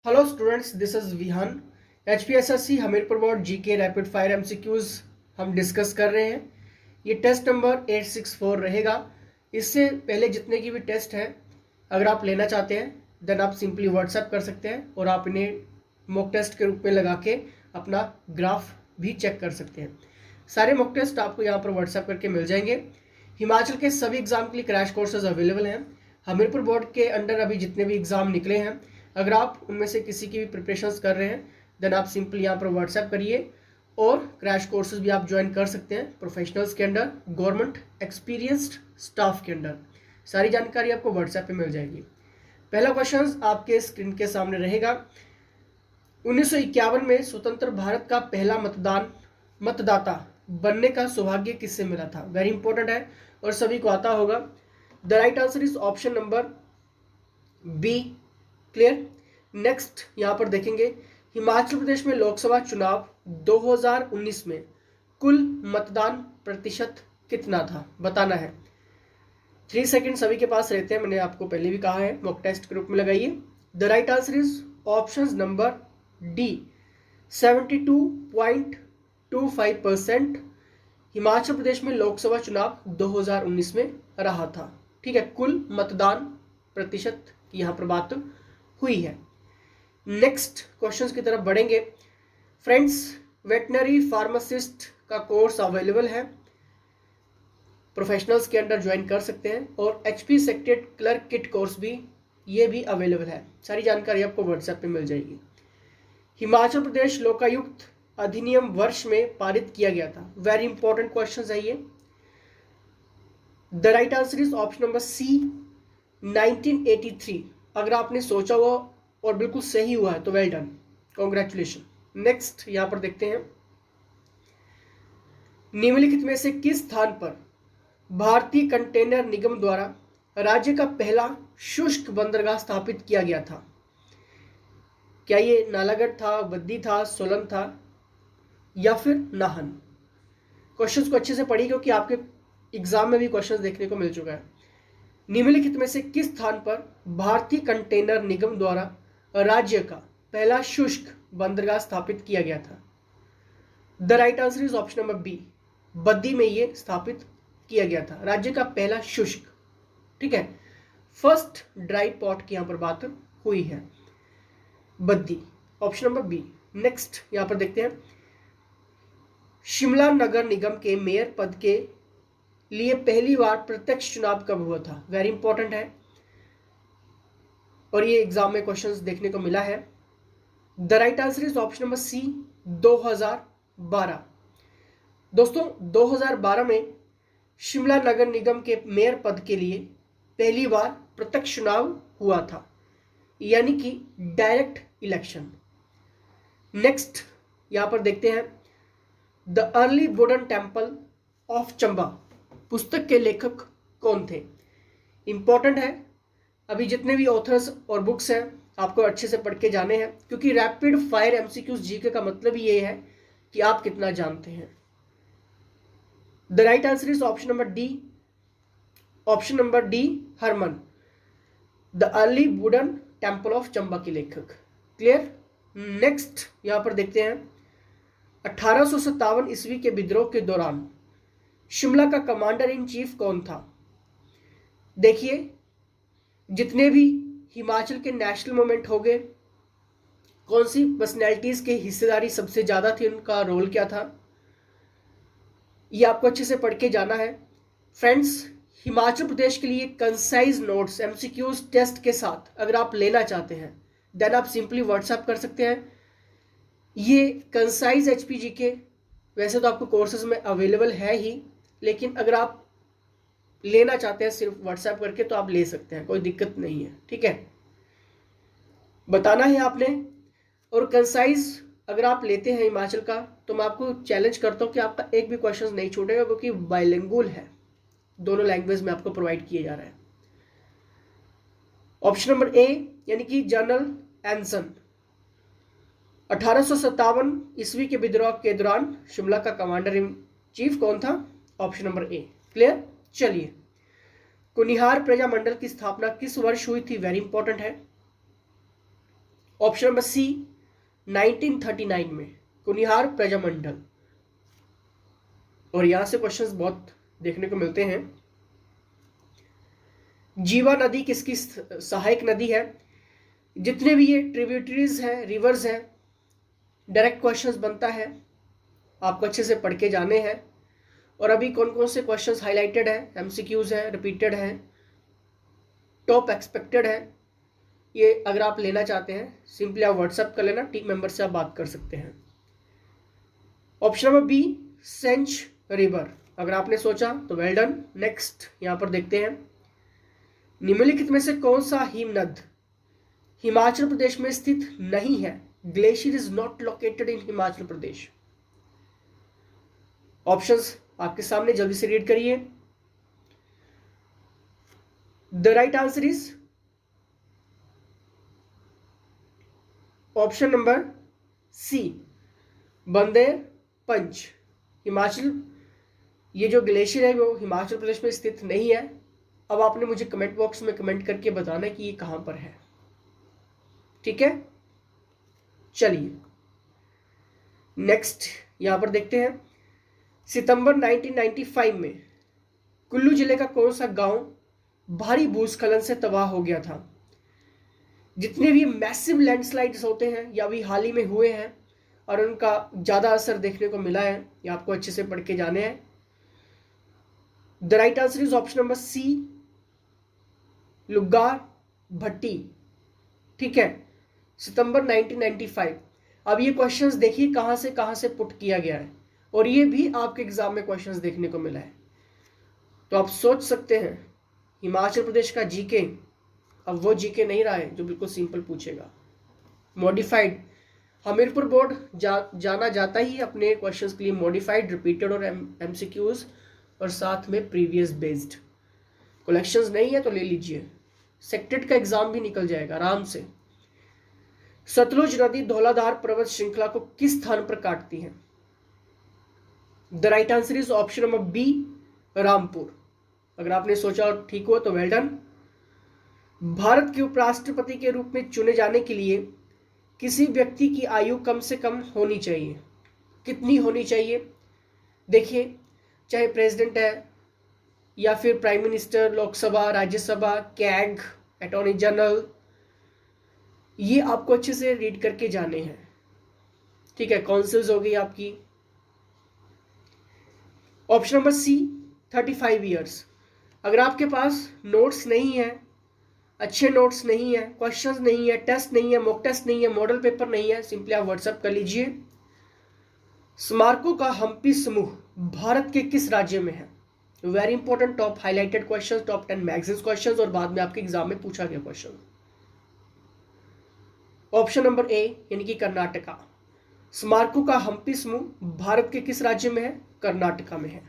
Hello students, this is Vihan. HPSSC Hamirpur board GK rapid fire MCQs हम discuss कर रहे हैं। ये टेस्ट नंबर 864 रहेगा। इससे पहले जितने की भी टेस्ट हैं, अगर आप लेना चाहते हैं देन आप सिंपली व्हाट्सएप कर सकते हैं और आप इन्हें मॉक टेस्ट के रूप में लगा के अपना ग्राफ भी चेक कर सकते हैं। सारे मॉक टेस्ट आपको यहाँ पर व्हाट्सएप करके मिल जाएंगे। हिमाचल के सभी एग्जाम के लिए क्रैश कोर्सेज अवेलेबल हैं। हमीरपुर बोर्ड के अंडर अभी जितने भी एग्जाम निकले हैं, अगर आप उनमें से किसी की भी प्रिपरेशंस कर रहे हैं देन आप सिंपली यहाँ पर व्हाट्सएप करिए और क्रैश कोर्सेज भी आप ज्वाइन कर सकते हैं प्रोफेशनल्स के अंडर, गवर्नमेंट एक्सपीरियंस्ड स्टाफ के अंडर। सारी जानकारी आपको व्हाट्सएप पे मिल जाएगी। पहला क्वेश्चन आपके स्क्रीन के सामने रहेगा। 1951 में स्वतंत्र भारत का पहला मतदाता बनने का सौभाग्य किससे मिला था? वेरी इंपॉर्टेंट है और सभी को आता होगा। The right answer is option number B. Clear. Next यहां पर देखेंगे, हिमाचल प्रदेश में लोकसभा चुनाव 2019 में कुल मतदान प्रतिशत कितना था? बताना है। 3 सेकंड सभी के पास रहते हैं, मैंने आपको पहले भी कहा है, मॉक टेस्ट के रूप में लगाइए। The right answer is option number D, 72.25% Himachal Pradesh में लोकसभा चुनाव 2019 में रहा था। ठीक है, कुल मतदान प्रतिशत की यहां पर बात हुई है। नेक्स्ट क्वेश्चंस की तरफ बढ़ेंगे। फ्रेंड्स, वेटनरी फार्मासिस्ट का कोर्स अवेलेबल है, प्रोफेशनल्स के अंडर ज्वाइन कर सकते हैं और HP सेक्टेड क्लर्क किट कोर्स भी ये भी अवेलेबल है। सारी जानकारी आपको व्हाट्सएप पे मिल जाएगी। हिमाचल प्रदेश लोकायुक्त अधिनियम वर्ष में पारित किया गया था? वेरी इंपॉर्टेंट क्वेश्चन है ये। The right answer is option number C, 1983। अगर आपने सोचा हुआ और बिल्कुल सही हुआ है तो वेल डन, कॉन्ग्रेचुलेशन। नेक्स्ट यहां पर देखते हैं, निम्नलिखित में से किस स्थान पर भारतीय कंटेनर निगम द्वारा राज्य का पहला शुष्क बंदरगाह स्थापित किया गया था? क्या ये नालागढ़ था, बद्दी था, सोलन था या फिर नाहन? क्वेश्चंस को अच्छे से पढ़िए क्योंकि आपके एग्जाम में भी क्वेश्चंस देखने को मिल चुका है। निम्नलिखित में से किस स्थान पर भारतीय कंटेनर निगम द्वारा राज्य का पहला शुष्क बंदरगाह स्थापित किया गया था? The right answer is option number B, Baddi में ये स्थापित किया गया था, राज्य का पहला शुष्क। ठीक है, फर्स्ट ड्राई पोर्ट की यहां पर बात हुई है, Baddi, option number B. Next यहां पर देखते हैं, शिमला नगर निगम के मेयर पद के लिए पहली बार प्रत्यक्ष चुनाव कब हुआ था? वेरी इंपॉर्टेंट है और ये एग्जाम में क्वेश्चंस देखने को मिला है। The right answer is option number C, 2012। दोस्तों, 2012 में शिमला नगर निगम के मेयर पद के लिए पहली बार प्रत्यक्ष चुनाव हुआ था, यानी कि डायरेक्ट इलेक्शन। नेक्स्ट यहां पर देखते हैं, the early wooden temple of Chamba पुस्तक के लेखक कौन थे? इंपॉर्टेंट है, अभी जितने भी ऑथर्स और बुक्स हैं आपको अच्छे से पढ़ के जाने हैं क्योंकि रैपिड फायर एमसीक्यूज जीके का मतलब ही ये है कि आप कितना जानते हैं। The right answer is option number D, option number D, Hermann, the early wooden temple of Chamba के लेखक। क्लियर। नेक्स्ट यहां पर देखते हैं, 1857 ईस्वी के विद्रोह के दौरान शिमला का कमांडर इन चीफ कौन था? देखिए, जितने भी हिमाचल के नेशनल मूवमेंट हो गए, कौन सी पर्सनैलिटीज की हिस्सेदारी सबसे ज्यादा थी, उनका रोल क्या था, ये आपको अच्छे से पढ़ के जाना है। फ्रेंड्स, हिमाचल प्रदेश के लिए कंसाइज नोट्स एमसीक्यूज टेस्ट के साथ अगर आप लेना चाहते हैं देन आप सिंपली व्हाट्सएप कर सकते हैं। ये कंसाइज HPG के वैसे तो आपको कोर्सेज में अवेलेबल है ही, लेकिन अगर आप लेना चाहते हैं सिर्फ व्हाट्सएप करके तो आप ले सकते हैं, कोई दिक्कत नहीं है। ठीक है, बताना है आपने। और कंसाइज अगर आप लेते हैं हिमाचल का तो मैं आपको चैलेंज करता हूं कि आपका एक भी क्वेश्चन नहीं छूटेगा क्योंकि बाइलिंगुअल है, दोनों लैंग्वेज में आपको प्रोवाइड किए जा रहा है। ऑप्शन नंबर ए यानी कि जनरल एंसन, 1857 ईस्वी के विद्रोह के दौरान शिमला का कमांडर इन चीफ कौन था? ऑप्शन नंबर ए। क्लियर। चलिए, कुनिहार प्रजा मंडल की स्थापना किस वर्ष हुई थी? वेरी इंपॉर्टेंट है। ऑप्शन नंबर सी 1939 में कुनिहार प्रजामंडल। और यहां से क्वेश्चंस बहुत देखने को मिलते हैं। जीवा नदी किसकी सहायक नदी है? जितने भी ये ट्रिब्यूटरीज हैं, रिवर्स हैं, डायरेक्ट क्वेश्चंस बनता है, आपको अच्छे से पढ़ के जाने हैं। और अभी कौन कौन से क्वेश्चंस हाईलाइटेड है, एमसीक्यूज हैं, रिपीटेड हैं, टॉप एक्सपेक्टेड है, ये अगर आप लेना चाहते हैं सिंपली आप व्हाट्सएप कर लेना, टीम मेंबर से आप बात कर सकते हैं। ऑप्शन नंबर बी सेंच रिवर, अगर आपने सोचा तो वेल डन। नेक्स्ट यहां पर देखते हैं, निम्नलिखित में से कौन सा हिमनद हिमाचल प्रदेश में स्थित नहीं है? Glacier is not located in Himachal Pradesh. Options आपके सामने, जल्दी से रीड करिए। The right answer is option number C Bandarpunch. Himachal, ये जो ग्लेशियर है वो हिमाचल प्रदेश में स्थित नहीं है। अब आपने मुझे कमेंट बॉक्स में कमेंट करके बताना कि ये कहां पर है, ठीक है। चलिए नेक्स्ट यहां पर देखते हैं, सितंबर 1995 में कुल्लू जिले का कौन सा गांव भारी भूस्खलन से तबाह हो गया था? जितने भी मैसिव लैंडस्लाइड्स होते हैं या भी हाल ही में हुए हैं और उनका ज़्यादा असर देखने को मिला है, ये आपको अच्छे से पढ़ के जाने हैं। The right answer is option number C Luggar Bhatti, ठीक है, सितंबर 1995। अब ये क्वेश्चंस देखिए कहां से पुट किया गया है, और ये भी आपके एग्जाम में क्वेश्चंस देखने को मिला है। तो आप सोच सकते हैं हिमाचल प्रदेश का जीके अब वो जीके नहीं रहा है जो बिल्कुल सिंपल पूछेगा। मॉडिफाइड, हमीरपुर बोर्ड जाना जाता ही अपने क्वेश्चंस के लिए मॉडिफाइड, रिपीटेड और एमसीक्यूज, और साथ में प्रीवियस बेस्ड। कलेक्शंस नहीं है तो ले लीजिए, सेक्टेड का एग्जाम भी निकल जाएगा आराम से। सतलुज नदी धौलाधार पर्वत श्रृंखला को किस स्थान पर काटती है? The right answer is option number B Rampur. अगर आपने सोचा ठीक हो तो वेल डन। भारत के उपराष्ट्रपति के रूप में चुने जाने के लिए किसी व्यक्ति की आयु कम से कम होनी चाहिए? कितनी होनी चाहिए? देखिए, चाहे प्रेसिडेंट है या फिर prime minister, Lok Sabha, Rajya Sabha, CAG, attorney general, ये आपको अच्छे से रीड करके जाने हैं, ठीक है। काउंसिल्स हो गई आपकी। Option number C 35 years. अगर आपके पास नोट्स नहीं है, अच्छे नोट्स नहीं है, क्वेश्चंस नहीं है, टेस्ट नहीं है, मॉक टेस्ट नहीं है, मॉडल पेपर नहीं है, सिंपली आप व्हाट्सएप कर लीजिए। स्मारकों का हम्पी समूह भारत के किस राज्य में है? Very important, top highlighted questions, top 10 magazines questions, और बाद में आपके एग्जाम में पूछा गया क्वेश्चन। ऑप्शन नंबर ए यानी कि कर्नाटका। स्मारकों का हम्पी समूह भारत के किस राज्य में है? कर्नाटका में है।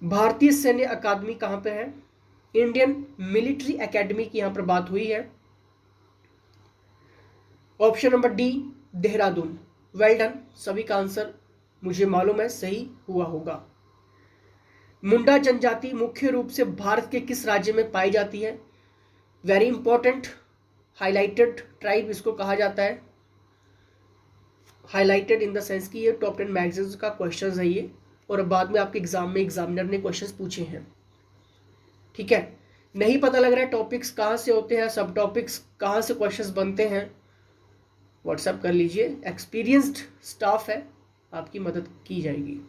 भारतीय सैन्य अकादमी कहां पे है? इंडियन मिलिट्री एकेडमी की यहां पर बात हुई है। Option number D Dehradun. Well done, सभी का आंसर मुझे मालूम है सही हुआ होगा। मुंडा जनजाति मुख्य रूप से भारत के किस राज्य में पाई जाती है? वेरी इंपॉर्टेंट, हाईलाइटेड ट्राइब इसको कहा जाता है। हाईलाइटेड इन द सेंस कि ये टॉप 10 मैगजीन्स का क्वेश्चन है ये, और बाद में आपके एग्जाम में एग्जामिनर ने क्वेश्चंस पूछे हैं, ठीक है। नहीं पता लग रहा है टॉपिक्स कहाँ से होते हैं, सब टॉपिक्स कहाँ से क्वेश्चंस बनते हैं, व्हाट्सएप कर लीजिए, एक्सपीरियंस्ड स्टाफ है, आपकी मदद की जाएगी।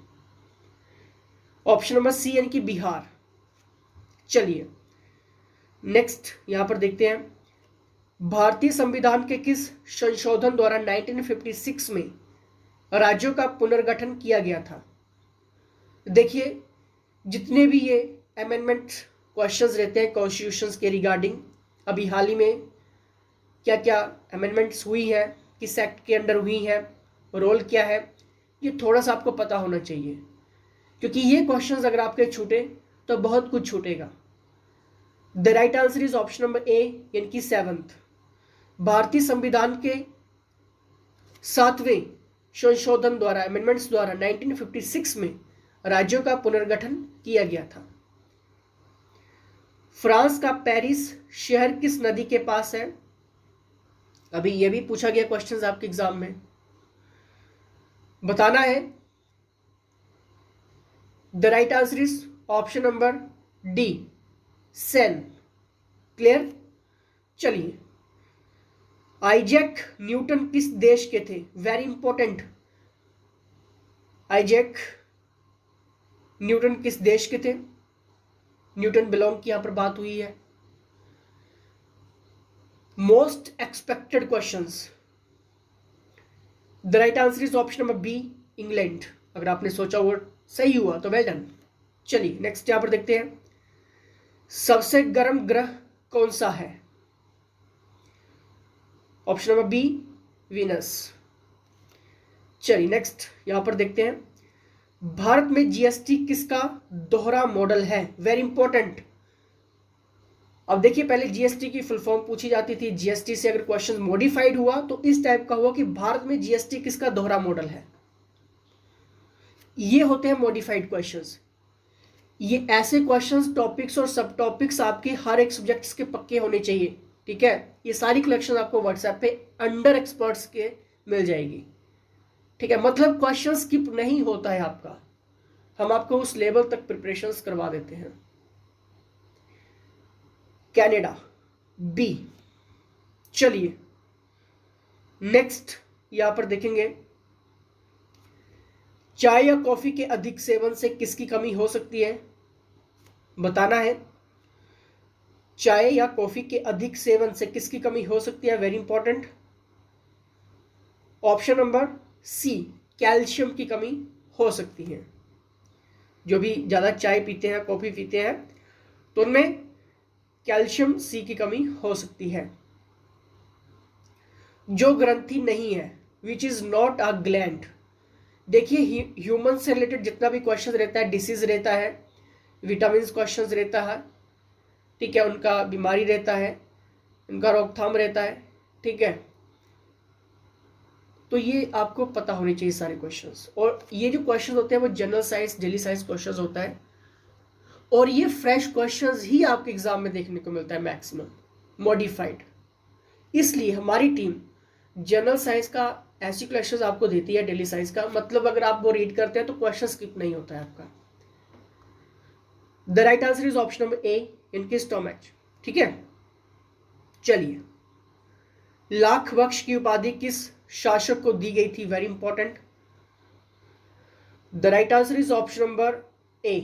ऑप्शन नंबर सी यानी कि बिहार। चलिए नेक्स्ट यहां पर देखते हैं, भारतीय संविधान के किस संशोधन द्वारा 1956 में राज्यों का पुनर्गठन किया गया था? देखिए, जितने भी ये अमेंडमेंट क्वेश्चंस रहते हैं कॉन्स्टिट्यूशंस के रिगार्डिंग, अभी हाल ही में क्या क्या अमेंडमेंट्स हुई है, किस एक्ट के अंडर हुई है, रोल क्या है, ये थोड़ा सा आपको पता होना चाहिए, क्योंकि ये क्वेश्चंस अगर आपके छूटे तो बहुत कुछ छूटेगा। The right answer is option number ए यानी कि 7th। भारतीय संविधान के 7वें संशोधन द्वारा, अमेंडमेंट्स द्वारा 1956 में राज्यों का पुनर्गठन किया गया था। फ्रांस का पेरिस शहर किस नदी के पास है? अभी ये भी पूछा गया क्वेश्चंस आपके एग्जाम में, बताना है। The right answer is option number D, Sen. Clear? चलिए, आइजैक न्यूटन किस देश के थे? Very important. आइजैक न्यूटन किस देश के थे? न्यूटन बिलोंग की यहां पर बात हुई है। Most expected questions, the right answer is option number B, England. अगर आपने सोचा वो सही हुआ तो वेल डन। चलिए नेक्स्ट यहां पर देखते हैं, सबसे गर्म ग्रह कौन सा है? Option number B, Venus. चलिए नेक्स्ट यहां पर देखते हैं, भारत में जीएसटी किसका दोहरा मॉडल है? Very important. अब देखिए, पहले जीएसटी की फुल फॉर्म पूछी जाती थी, जीएसटी से अगर क्वेश्चन मॉडिफाइड हुआ तो इस टाइप का हुआ कि भारत में जीएसटी किसका दोहरा मॉडल है। ये होते हैं मॉडिफाइड क्वेश्चंस। ये ऐसे क्वेश्चंस, टॉपिक्स और सब टॉपिक्स आपके हर एक सब्जेक्ट्स के पक्के होने चाहिए, ठीक है। ये सारी कलेक्शन आपको व्हाट्सएप पे अंडर एक्सपर्ट्स के मिल जाएगी, ठीक है। मतलब क्वेश्चन स्किप नहीं होता है आपका, हम आपको उस लेवल तक प्रिपरेशंस करवा देते हैं। Canada, B. चलिए नेक्स्ट यहां पर देखेंगे, चाय या कॉफी के अधिक सेवन से किसकी कमी हो सकती है? बताना है, चाय या कॉफी के अधिक सेवन से किसकी कमी हो सकती है? Very important. Option number C, calcium की कमी हो सकती है। जो भी ज्यादा चाय पीते हैं, कॉफी पीते हैं, तो उनमें कैल्शियम सी की कमी हो सकती है। जो ग्रंथि नहीं है, which is not a gland. देखिए, ह्यूमन से रिलेटेड जितना भी क्वेश्चन रहता है, डिसीज रहता है, विटामिन क्वेश्चन रहता है, ठीक है, उनका बीमारी रहता है, उनका रोकथाम रहता है, ठीक है। तो ये आपको पता होने चाहिए सारे क्वेश्चंस। और ये जो क्वेश्चन होते हैं वो general science, daily science questions होता है, और ये फ्रेश क्वेश्चंस ही आपके एग्जाम में देखने को मिलता है मैक्सिमम, मॉडिफाइड। इसलिए हमारी टीम जनरल साइंस का ऐसी क्वेश्चंस आपको देती है, डेली साइंस का, मतलब अगर आप वो रीड करते हैं तो क्वेश्चन स्किप नहीं होता है आपका। The right answer is option number ए, इनके स्टोमच, ठीक है। चलिए, लाख वक्ष की उपाधि किस शासक को दी गई थी? Very important. The right answer is option number A,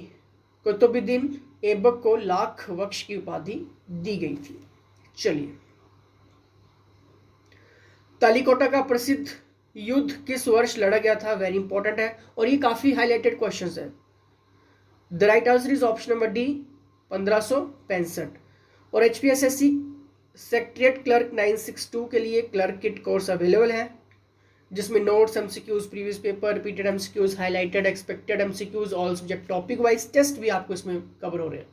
Qutubuddin Aibak को लाख वक्ष की उपाधि दी गई थी। चलिए, तालिकोटा का प्रसिद्ध युद्ध किस वर्ष लड़ा गया था? वेरी इंपॉर्टेंट है और ये काफी हाईलाइटेड क्वेश्चंस है। The right answer is option number D, 1565। और HPSSC सेक्रेटरीट क्लर्क 962 के लिए क्लर्क किट कोर्स अवेलेबल है, जिसमें notes, MCQs, previous paper, repeated MCQs, highlighted, expected MCQs, all subject topic wise test भी आपको इसमें कवर हो रहे हैं,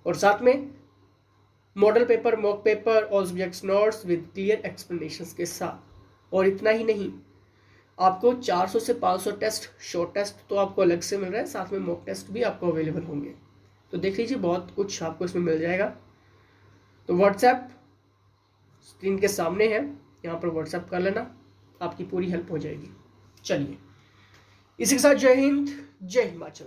और साथ में model paper, mock paper, all subjects notes with clear explanations के साथ। और इतना ही नहीं, आपको 400 से 500 टेस्ट, शॉर्ट टेस्ट तो आपको अलग से मिल रहा है, साथ में मॉक टेस्ट भी आपको अवेलेबल होंगे। तो देख लीजिए, बहुत कुछ आपको इसमें मिल जाएगा। तो व्हाट्सएप स्क्रीन के सामने है, यहाँ पर व्हाट्सएप कर लेना, आपकी पूरी हेल्प हो जाएगी। चलिए, इसी के साथ जय हिंद, जय हिमाचल।